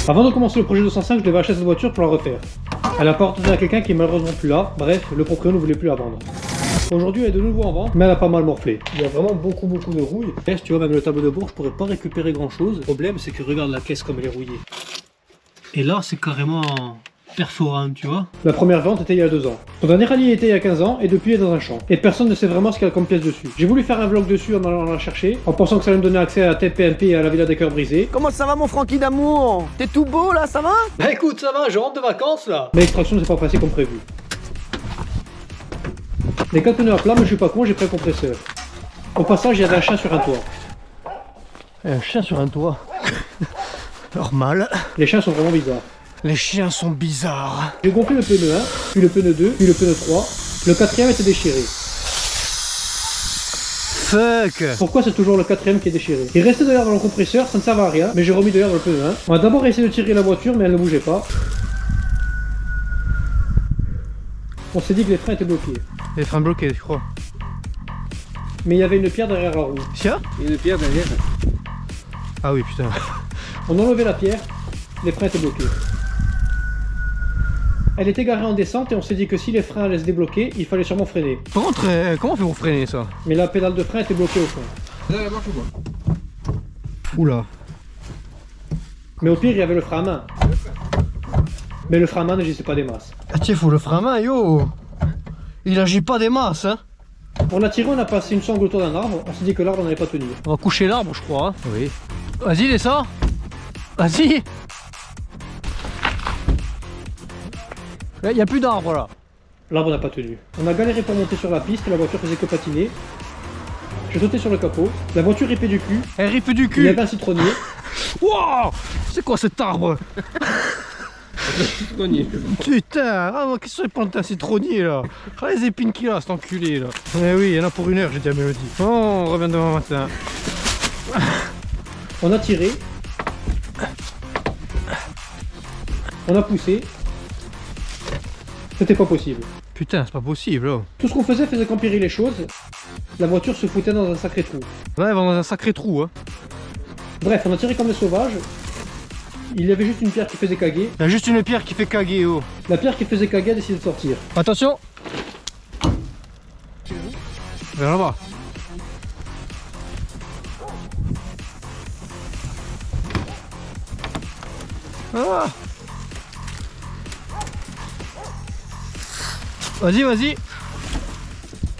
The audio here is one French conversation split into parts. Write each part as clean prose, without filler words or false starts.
Avant de commencer le projet 205, je devais acheter cette voiture pour la refaire. Elle a appartenu à quelqu'un qui est malheureusement plus là. Bref, le propriétaire ne voulait plus la vendre. Aujourd'hui, elle est de nouveau en vente, mais elle a pas mal morflé. Il y a vraiment beaucoup de rouille. Et tu vois, même le tableau de bord, je pourrais pas récupérer grand chose. Le problème, c'est que regarde la caisse comme elle est rouillée. Et là, c'est carrément perforant, tu vois. La première vente était il y a 2 ans. Son dernier rallye était il y a 15 ans et depuis il est dans un champ. Et personne ne sait vraiment ce qu'il y a comme pièce dessus. J'ai voulu faire un vlog dessus en allant la chercher, en pensant que ça allait me donner accès à TPMP et à la Villa des Cœurs Brisés. Comment ça va mon Francky d'amour? T'es tout beau là, ça va? Bah écoute, ça va, je rentre de vacances là. Mais l'extraction ne s'est pas passée comme prévu. Les 4 pneus à plat, mais je suis pas con, j'ai pris un compresseur. Au passage, il y avait un chien sur un toit. Un chien sur un toit. Normal. Les chiens sont vraiment bizarres. Les chiens sont bizarres. J'ai gonflé le pneu 1, puis le pneu 2, puis le pneu 3. Le 4e était déchiré. Fuck. Pourquoi c'est toujours le 4e qui est déchiré? Il restait d'ailleurs dans le compresseur, ça ne servait à rien, mais j'ai remis d'ailleurs dans le pneu 1. On a d'abord essayé de tirer la voiture, mais elle ne bougeait pas. On s'est dit que les freins étaient bloqués. Les freins bloqués, je crois. Mais il y avait une pierre derrière la roue. Tiens. Il y a une pierre derrière. Ah oui, putain. On a enlevé la pierre, les freins étaient bloqués. Elle était garée en descente et on s'est dit que si les freins allaient se débloquer, il fallait sûrement freiner. Par contre, comment on fait pour freiner ça? Mais la pédale de frein était bloquée au fond. Là, marche ou pas? Oula. Mais au pire, il y avait le frein à main. Mais le frein à main n'agissait pas des masses. Ah tiens, faut le frein à main, yo. Il agit pas des masses, hein. Pour la tirer, on a passé une sangle autour d'un arbre, on s'est dit que l'arbre n'allait pas tenir. On va coucher l'arbre, je crois. Hein. Oui. Vas-y, descends. Vas-y. Il n'y a plus d'arbre là. L'arbre n'a pas tenu. On a galéré pour monter sur la piste, la voiture faisait que patiner. J'ai sauté sur le capot, la voiture ripait du cul. Elle ripe du cul. Il y avait un citronnier. Wow. C'est quoi cet arbre? Citronnier. Putain, ah, qu'est-ce que c'est planté un citronnier là? Ah, les épines qu'il a, cet enculé là. Eh oui, il y en a pour 1 heure, j'ai dit à Mélodie. Bon, on revient demain matin. On a tiré. On a poussé. C'était pas possible. Putain, c'est pas possible là. Tout ce qu'on faisait qu'empirer les choses. La voiture se foutait dans un sacré trou. Là, elle va dans un sacré trou, hein. Bref, on a tiré comme des sauvages. Il y avait juste une pierre qui faisait caguer. Il y a juste une pierre qui fait caguer, oh. La pierre qui faisait caguer a décidé de sortir. Attention. Vers là-bas. Ah. Vas-y, vas-y.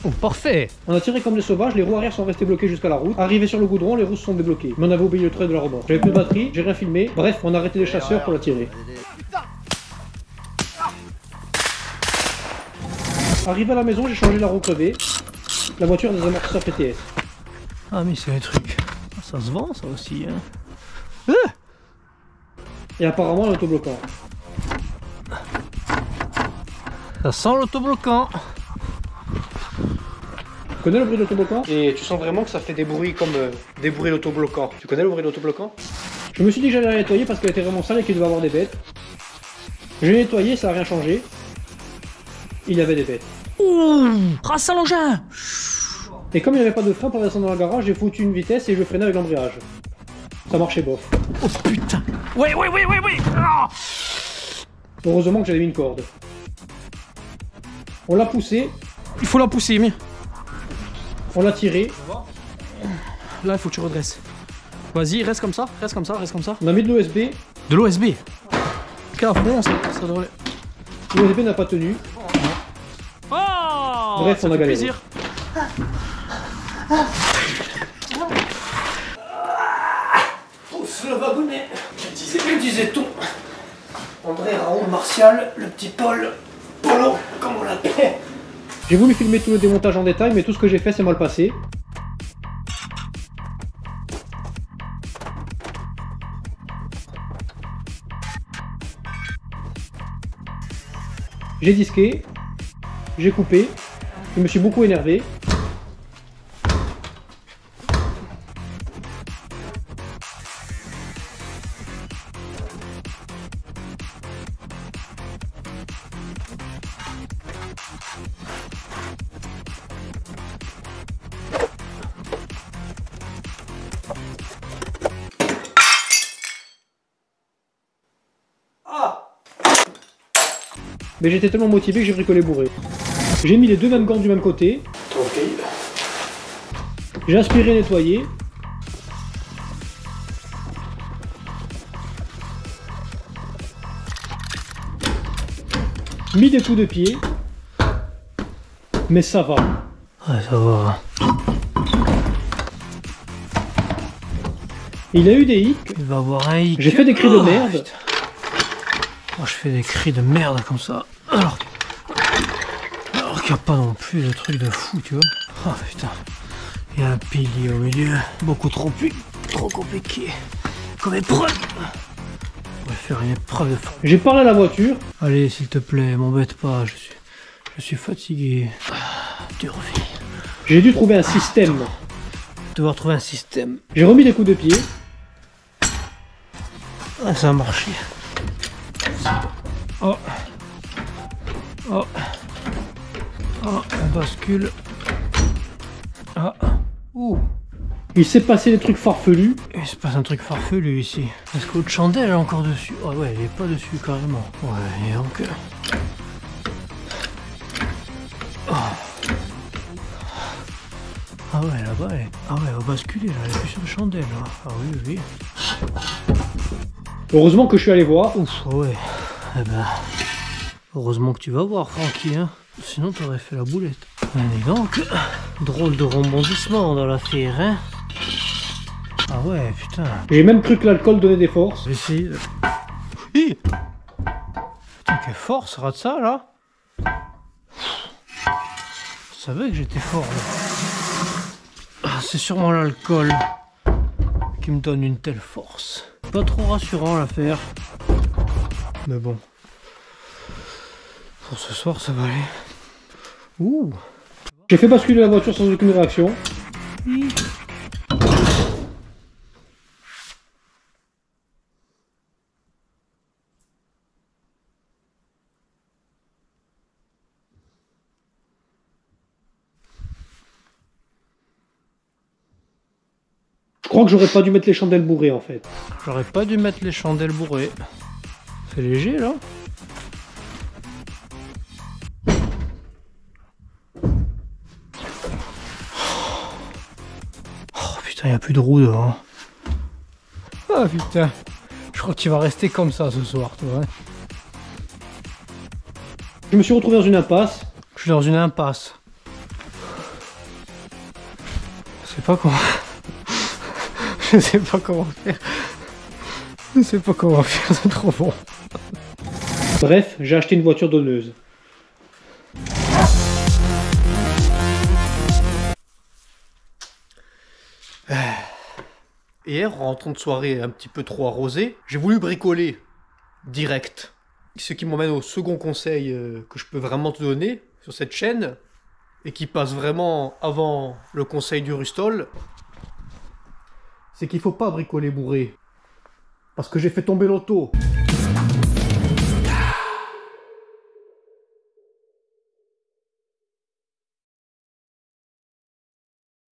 Oh, parfait. On a tiré comme des sauvages, les roues arrière sont restées bloquées jusqu'à la route. Arrivé sur le goudron, les roues se sont débloquées. Mais on avait oublié le trait de la remorque. J'avais plus de batterie, j'ai rien filmé. Bref, on a arrêté les chasseurs pour la tirer. Arrivé à la maison, j'ai changé la roue crevée. La voiture a des amortisseurs PTS. Ah, mais c'est un truc. Ça se vend, ça aussi, hein. Et apparemment, l'autobloquant. Ça sent l'autobloquant. Tu connais le bruit de l'autobloquant? Et tu sens vraiment que ça fait des bruits comme des bruits d'autobloquant. Tu connais le bruit de l'autobloquant? Je me suis dit que j'allais la nettoyer parce qu'elle était vraiment sale et qu'il devait avoir des bêtes. J'ai nettoyé, ça n'a rien changé. Il y avait des bêtes. Ouh, race à l'engin. Et comme il n'y avait pas de frein pour descendre dans le garage, j'ai foutu une vitesse et je freinais avec l'embrayage. Ça marchait bof. Oh putain. Ouais. Ah. Heureusement que j'avais mis une corde. On l'a poussé, Il faut la pousser, mais. on l'a tiré, Là, il faut que tu redresses. Vas-y, reste comme ça, reste comme ça, reste comme ça. on a mis de l'OSB. De l'OSB. Qu'à fond, ça devrait. L'OSB n'a pas tenu. Oh. Bref, on a galéré. Plaisir. Pousse le wagonnet. Que disait-on? André, Raoul, Martial, le petit Paul, Polo, comme on l'appelait. J'ai voulu filmer tout le démontage en détail, mais tout ce que j'ai fait c'est mal passé. J'ai disqué, j'ai coupé, je me suis beaucoup énervé. mais j'étais tellement motivé que j'ai bricolé bourré. J'ai mis les deux mêmes gants du même côté. J'ai aspiré, nettoyé. Mis des coups de pied. Mais ça va. Ouais, ça va. Il a eu des hicks. Il va avoir un hic. J'ai fait des cris de merde. Putain. Moi je fais des cris de merde comme ça. Alors qu'il n'y a pas non plus de truc de fou, tu vois. Oh putain. Il y a un pilier au milieu. Beaucoup trop compliqué. Comme épreuve. On va faire une épreuve de force. J'ai parlé à la voiture. Allez, s'il te plaît, m'embête pas. Je suis fatigué. Dure vie. J'ai dû trouver un système. Devoir trouver un système. J'ai remis des coups de pied. Ah, ça a marché. Oh. Oh. Oh, on bascule. Ah. Ouh. Il s'est passé des trucs farfelus. Il se passe un truc farfelu ici. Est-ce que l'autre chandelle est encore dessus? Oh ouais, elle est pas dessus carrément. Ouais, et donc... Oh. Ah ouais, là-bas, ah ouais, elle va basculer, là, elle est plus sur le chandelle, là. Ah oui, oui. Heureusement que je suis allé voir. Ouf, ouais. Eh ben... Heureusement que tu vas voir, Francky, hein. Sinon, t'aurais fait la boulette. Et donc, drôle de rebondissement dans l'affaire, hein. Ah ouais, putain. J'ai même cru que l'alcool donnait des forces. Je vais essayer de... Hi. Putain, quelle force, rate ça, là. Je savais que j'étais fort, là. Ah, c'est sûrement l'alcool qui me donne une telle force. Pas trop rassurant, l'affaire. Mais bon. Pour ce soir, ça va aller. Ouh. J'ai fait basculer la voiture sans aucune réaction. Je crois que j'aurais pas dû mettre les chandelles bourrées en fait. J'aurais pas dû mettre les chandelles bourrées. C'est léger là. Oh putain, il n'y a plus de roue devant. Ah putain. Je crois que tu vas rester comme ça ce soir, toi. Hein. Je me suis retrouvé dans une impasse. Je suis dans une impasse. Je sais pas comment... Je sais pas comment faire. Je sais pas comment faire, c'est trop bon. Bref, j'ai acheté une voiture donneuse. Hier, en rentrant de soirée un petit peu trop arrosée, j'ai voulu bricoler direct. Ce qui m'emmène au second conseil que je peux vraiment te donner sur cette chaîne, et qui passe vraiment avant le conseil du Rustol, c'est qu'il faut pas bricoler bourré. Parce que j'ai fait tomber l'auto.